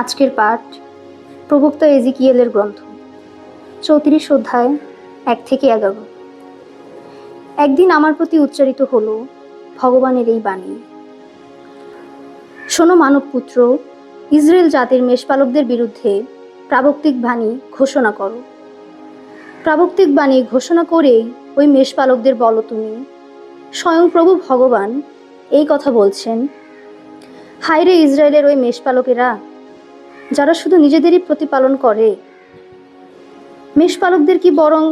আজকের পাঠ প্রবক্তা এজিকিয়েলের গ্রন্থ 34 অধ্যায় 1 থেকে 11। একদিন আমার প্রতি উচ্চারিত হলো ভগবানের এই বাণী, শোনো মানবপুত্র, ইসরায়েল জাতির মেষপালকদের বিরুদ্ধে প্রাবক্তিক বাণী ঘোষণা করো। প্রাবক্তিক বাণী ঘোষণা করেই ওই মেষপালকদের বলো, তুমি স্বয়ং প্রভু ভগবান এই কথা বলছেন, হায়রে ইসরায়েলের ওই মেষপালকেরা, যারা শুধু নিজেদেরই প্রতিপালন করে। মেষপালকদের কি বরং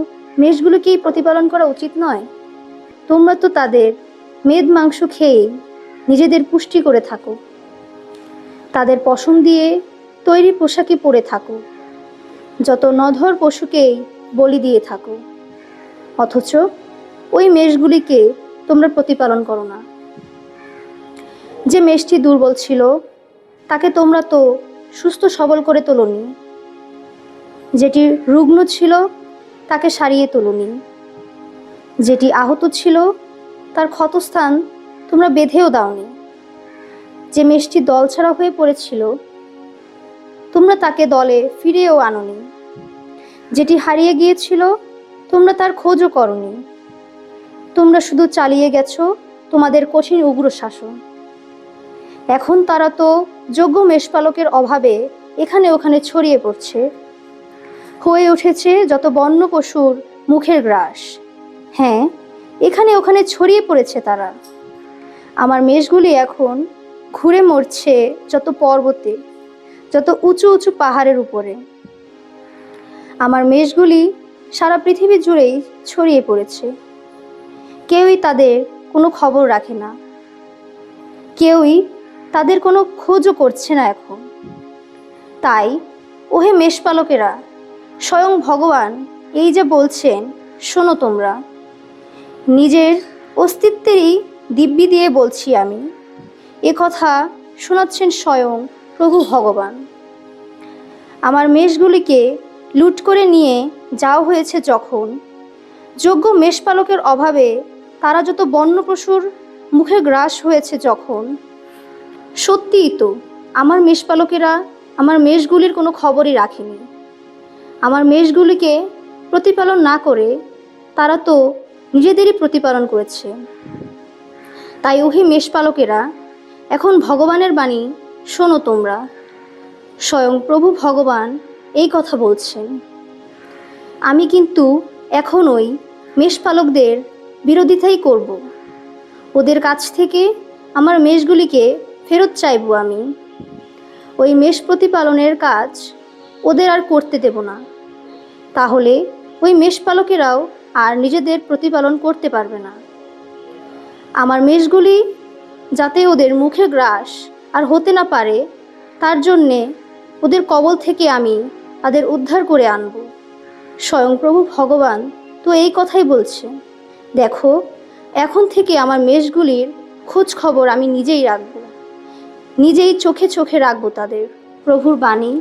মেষগুলোকেই প্রতিপালন করা উচিত নয়? তোমরা তো তাদের মেদ মাংস খেয়ে নিজেদের পুষ্টি করে থাকো, তাদের পশম দিয়ে তৈরি পোশাকই পরে থাকো, যত নধর পশুকেই বলি দিয়ে থাকো, অথচ ওই মেষগুলিকে তোমরা প্রতিপালন করো না। যে মেষটি দুর্বল ছিল তাকে তোমরা তো সুস্থ সবল করে তোলনি, যেটি রুগ্ন ছিল তাকে সারিয়ে তোলনি, যেটি আহত ছিল তার ক্ষতস্থান তোমরা বেঁধেও দাওনি। যে মেষটি দলছাড়া হয়ে পড়েছিল তোমরা তাকে দলে ফিরিয়েও আনোনি, যেটি হারিয়ে গিয়েছিল তোমরা তার খোঁজও করনি। তোমরা শুধু চালিয়ে গেছো তোমাদের কঠিন উগ্র শাসন। এখন তারা তো যোগ্য মেষপালকের অভাবে এখানে ওখানে ছড়িয়ে পড়ছে, হয়ে উঠেছে যত বন্য পশুর মুখের গ্রাস। হ্যাঁ, এখানে ওখানে ছড়িয়ে পড়েছে তারা। আমার মেষগুলি এখন ঘুরে মরছে যত পর্বতে, যত উঁচু উঁচু পাহাড়ের উপরে। আমার মেষগুলি সারা পৃথিবী জুড়েই ছড়িয়ে পড়েছে, কেউই তাদের কোনো খবর রাখে না, কেউই তাদের কোনো খোঁজও করছে না এখন। তাই ওহে মেষপালকেরা, স্বয়ং ভগবান এই যে বলছেন, শোনো তোমরা। নিজের অস্তিত্বেরই দিব্যি দিয়ে বলছি আমি, এ কথা শোনাচ্ছেন স্বয়ং প্রভু ভগবান। আমার মেষগুলিকে লুট করে নিয়ে যাওয়া হয়েছে যখন, যোগ্য মেষপালকের অভাবে তারা যত বন্য পশুর মুখে গ্রাস হয়েছে যখন, সত্যিই তো আমার মেষপালকেরা আমার মেষগুলির কোনো খবরই রাখেনি। আমার মেষগুলিকে প্রতিপালন না করে তারা তো নিজেদেরই প্রতিপালন করেছে। তাই ওহে মেষপালকেরা, এখন ভগবানের বাণী শোনো তোমরা। স্বয়ং প্রভু ভগবান এই কথা বলছেন, আমি কিন্তু এখন ওই মেষপালকদের বিরোধিতাই করব। ওদের কাছ থেকে আমার মেষগুলিকে ফেরত চাইব আমি। ওই মেষ প্রতিপালনের কাজ ওদের আর করতে দেব না, তাহলে ওই মেষপালকেরাও আর নিজেদের প্রতিপালন করতে পারবে না। আমার মেষগুলি যাতে ওদের মুখে গ্রাস আর হতে না পারে, তার জন্যে ওদের কবল থেকে আমি তাদের উদ্ধার করে আনব। স্বয়ং প্রভু ভগবান তো এই কথাই বলছে, দেখো, এখন থেকে আমার মেষগুলির খোঁজ খবর আমি নিজেই রাখব, নিজেই চোখে চোখে রাখবো তাদের। প্রভুর বাণী।